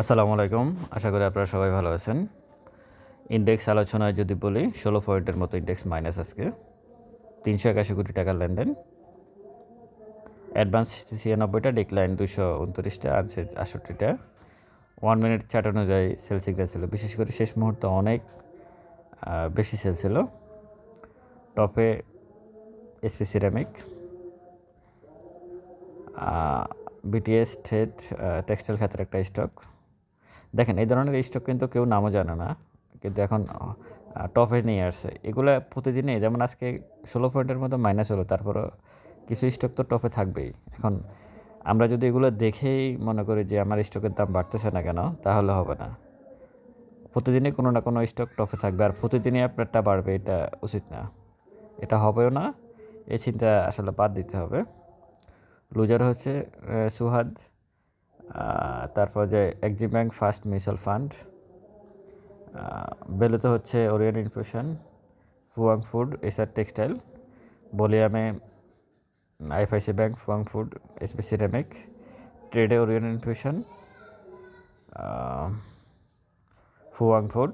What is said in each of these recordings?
আসসালামু আলাইকুম। আশা করি আপনারা সবাই ভালো আছেন। ইনডেক্স আলোচনায় যদি বলি ১৬ পয়েন্টের মতো ইনডেক্স মাইনাস আজকে। ৩৮১ কোটি টাকার লেনদেন। অ্যাডভান্স ৯৬টা, ডিক্লাইন ২২৯টা, আনসেল ৬৮টা। 1 মিনিট চার্ট অনুযায়ী সেল সিগন্যাল ছিল। বিশেষ করে শেষ মুহূর্তে অনেক বেশি সেল ছিল। টপে SP ceramic, BTS trade, textile খাতের একটা স্টক। দেখেন এই ধরনের স্টক কিন্তু কেউ নামও জানে না, কিন্তু এখন টপে নিয়ে আসছে। এগুলো প্রতিদিনই, যেমন আজকে ১৬ পয়েন্টের মতো মাইনাস হলো, তারপরও কিছু স্টক তো টপে থাকবেই। এখন আমরা যদি এগুলো দেখেই মনে করি যে আমার স্টকের দাম বাড়তেছে না কেন, তাহলে হবে না। প্রতিদিনই কোনো না কোনো স্টক টপে থাকবে, আর প্রতিদিনই আপনারটা বাড়বে, এটা উচিত না, এটা হবেও না। এই চিন্তা আসলে বাদ দিতে হবে। লুজার হচ্ছে সুহাদ, তারপর যে Exim bank, first mutual fund. বেলুতে হচ্ছে Orient Infusion, Fuwang food, SR textile. বলিয়ামে IFIC bank, Fuwang food, SP ceramic. ট্রেডে ওরিয়েন্ট ইনফিউশন, ফুয়াং ফুড।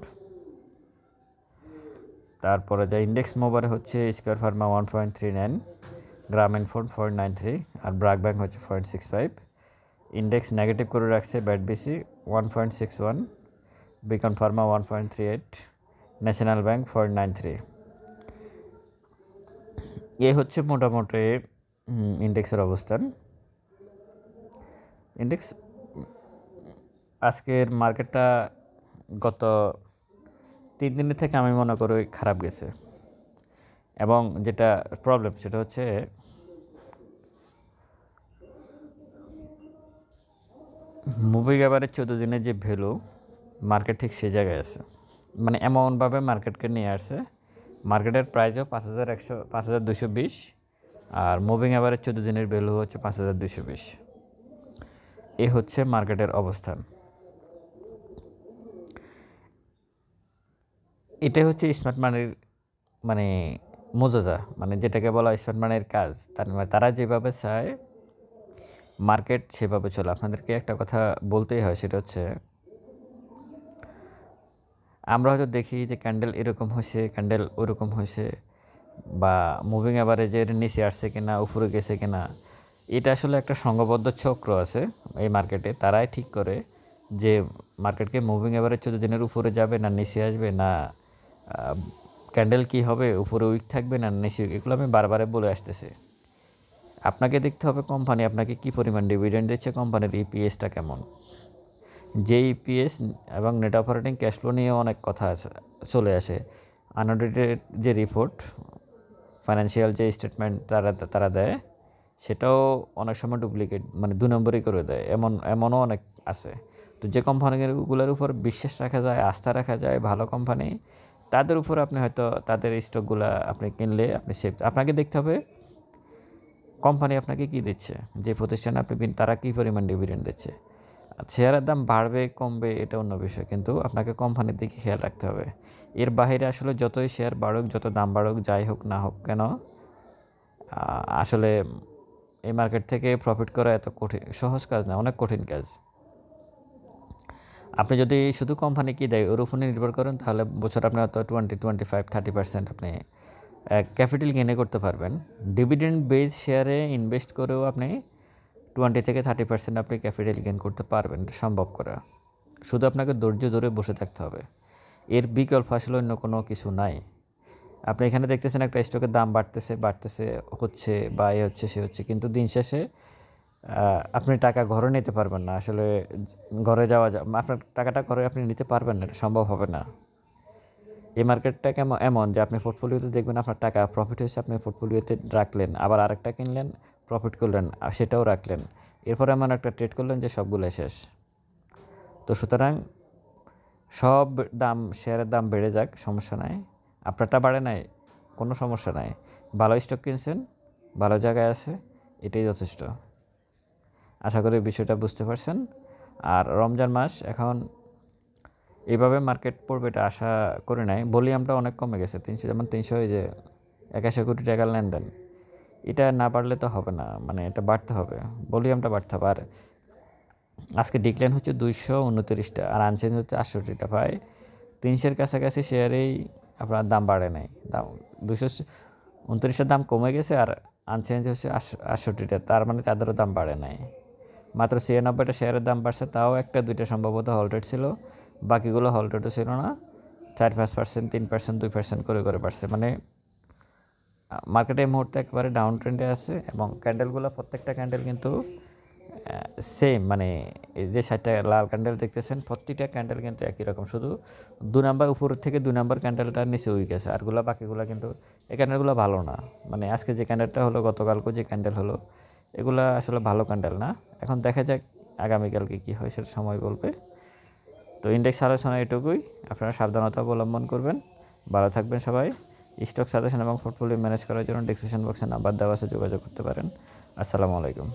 তারপরে যে ইন্ডেক্স মোবারে হচ্ছে স্কয়ার ফার্মা 1.39, গ্রামীণ ফোন 0.93, আর ব্রাক ব্যাংক হচ্ছে 0.65। ইন্ডেক্স নেগেটিভ করে রাখছে ব্যাট বিসি 1.61, বিকন ফার্মা 1.38, ন্যাশনাল ব্যাংক 0.93। এ হচ্ছে মোটামুটি ইন্ডেক্সের অবস্থান। ইন্ডেক্স আজকের মার্কেটটা গত 3 দিনের থেকে আমি মনে করি খারাপ গেছে, এবং যেটা প্রবলেম সেটা হচ্ছে মুভিং অ্যাভারেজ 14 দিনের যে ভ্যালু, মার্কেট ঠিক সেই জায়গায় আছে। মানে এমনভাবে মার্কেটকে নিয়ে আসছে, মার্কেটের প্রাইসও 5,220, আর মুভিং অ্যাভারেজ 14 দিনের ভ্যালু হচ্ছে 5,220। এ হচ্ছে মার্কেটের অবস্থান। এটাই হচ্ছে স্মার্ট মানির মানে মজাদা, মানে যেটাকে বলা স্মার্ট মানির কাজ। তার মানে তারা যেভাবে চায় মার্কেট সেভাবে চলে। আপনাদেরকে একটা কথা বলতেই হয়, সেটা হচ্ছে আমরা হয়তো দেখি যে ক্যান্ডেল এরকম হয়েছে, ক্যান্ডেল ওরকম হয়েছে, বা মুভিং অ্যাভারেজের নিচে আসছে কিনা, উপরে গেছে কিনা। এটা আসলে একটা সংঘবদ্ধ চক্র আছে এই মার্কেটে। তারাই ঠিক করে যে মার্কেটকে মুভিং অ্যাভারেজ 14 দিনের উপরে যাবে না নিচে আসবে, না ক্যান্ডেল কী হবে, উপরে উইক থাকবে না নিচে। এগুলো আমি বারবারে বলে আসতেছি। আপনাকে দেখতে হবে কোম্পানি আপনাকে কী পরিমাণ ডিভিডেন্ড দিচ্ছে, কোম্পানির ইপিএসটা কেমন। যে ইপিএস এবং নেট অপারেটিং ক্যাশ ফ্লো নিয়ে অনেক কথা চলে আসে। আনঅডিটেড যে রিপোর্ট, ফাইন্যান্সিয়াল যে স্টেটমেন্ট তারা দেয়, সেটাও অনেক সময় ডুপ্লিকেট, মানে 2 নম্বরই করে দেয়, এমনও অনেক আছে। তো যে কোম্পানিগুলোর উপর বিশ্বাস রাখা যায়, আস্থা রাখা যায়, ভালো কোম্পানি, তাদের উপর আপনি হয়তো তাদের স্টকগুলো আপনি কিনলে আপনি সেফ। আপনাকে দেখতে হবে কোম্পানি আপনাকে কী দিচ্ছে, যে প্রতিষ্ঠানে আপনি তারা কী পরিমাণ ডিভিডেন্ড দিচ্ছে। শেয়ারের দাম বাড়বে কমবে এটা অন্য বিষয়, কিন্তু আপনাকে কোম্পানির দিকে খেয়াল রাখতে হবে। এর বাইরে আসলে যতই শেয়ার বাড়ুক, যত দাম বাড়ুক, যাই হোক না হোক কেন, আসলে এই মার্কেট থেকে প্রফিট করা এত সহজ কাজ না, অনেক কঠিন কাজ। আপনি যদি শুধু কোম্পানি কী দেয় ওর উপর নির্ভর করেন, তাহলে বছর আপনি হয়তো 25-30% আপনি ক্যাপিটাল গেইনে করতে পারবেন। ডিভিডেন্ড বেস শেয়ারে ইনভেস্ট করেও আপনি 20-30% আপনি ক্যাপিটাল গেইন করতে পারবেন, এটা সম্ভব করা। শুধু আপনাকে ধৈর্য ধরে বসে থাকতে হবে। এর বিকল্প আসলে অন্য কোনো কিছু নাই। আপনি এখানে দেখতেছেন একটা স্টকের দাম বাড়তেছে হচ্ছে, বা এ হচ্ছে সে হচ্ছে, কিন্তু দিন শেষে আপনি টাকা ঘরে নিতে পারবেন না। আসলে ঘরে আপনার টাকাটা ঘরে আপনি নিতে পারবেন না, এটা সম্ভব হবে না। এই মার্কেটটা এমন যে আপনি পোর্টফোলিওতে দেখবেন আপনার টাকা প্রফিট হয়েছে, আপনি পোর্টফোলিওতে রাখলেন, আবার আরেকটা কিনলেন, প্রফিট করলেন, আর সেটাও রাখলেন, এরপর এমন একটা ট্রেড করলেন যে সবগুলো শেষ। তো সুতরাং সব শেয়ারের দাম বেড়ে যাক, সমস্যা নাই। আপনারটা বাড়ে নাই, কোনো সমস্যা নাই। ভালো স্টক কিনছেন, ভালো জায়গায় আছে, এটাই যথেষ্ট। আশা করি বিষয়টা বুঝতে পারছেন। আর রমজান মাস, এখন এইভাবে মার্কেট পড়বে এটা আশা করি নাই। ভলিউমটা অনেক কমে গেছে, 381 কোটি টাকার লেনদেন। এটা না বাড়লে তো হবে না, মানে এটা বাড়তে হবে, ভলিউমটা বাড়তে হবে। আর আজকে ডিক্লাইন হচ্ছে 229টা আর আনচেঞ্জ হচ্ছে 68টা। প্রায় 300-এর কাছাকাছি শেয়ারেই আপনার দাম বাড়ে নাই। দাম 229টার দাম কমে গেছে আর আনচেঞ্জ হচ্ছে 68টা, তার মানে তাদেরও দাম বাড়ে নাই। মাত্র 96টা শেয়ারের দাম বাড়ছে, তাও একটা দুইটা সম্ভবত হলটেড ছিল, বাকিগুলো হলটেডও ছিল না। 4-5%, 3%, 2% করে করে বাড়ছে। মানে মার্কেটে এই মুহূর্তে একেবারে ডাউন ট্রেন্ডে আছে এবং ক্যান্ডেলগুলো প্রত্যেকটা ক্যান্ডেল কিন্তু সেম, মানে এই যে 60টা লাল ক্যান্ডেল দেখতেছেন প্রতিটা ক্যান্ডেল কিন্তু একই রকম, শুধু 2 নাম্বার উপর থেকে 2 নাম্বার ক্যান্ডেলটার নিচে উইক আছে, আরগুলো বাকিগুলো কিন্তু এই ক্যান্ডেলগুলো ভালো না। মানে আজকে যে ক্যান্ডেলটা হলো, গতকালকেও যে ক্যান্ডেল হলো, এগুলা আসলে ভালো ক্যান্ডেল না। এখন দেখা যাক আগামীকালকে কী হয়, সেটা সময় বলবে। তো ইন্ডেক্স আলোচনা এটুকুই, আপনারা সাবধানতা অবলম্বন করবেন। ভালো থাকবেন সবাই। স্টক সাজেশন এবং পোর্টফোলিও ম্যানেজ করার জন্য ডিসক্রিপশন বক্সে নাম্বার দেওয়া আছে, যোগাযোগ করতে পারেন। আসসালামু আলাইকুম।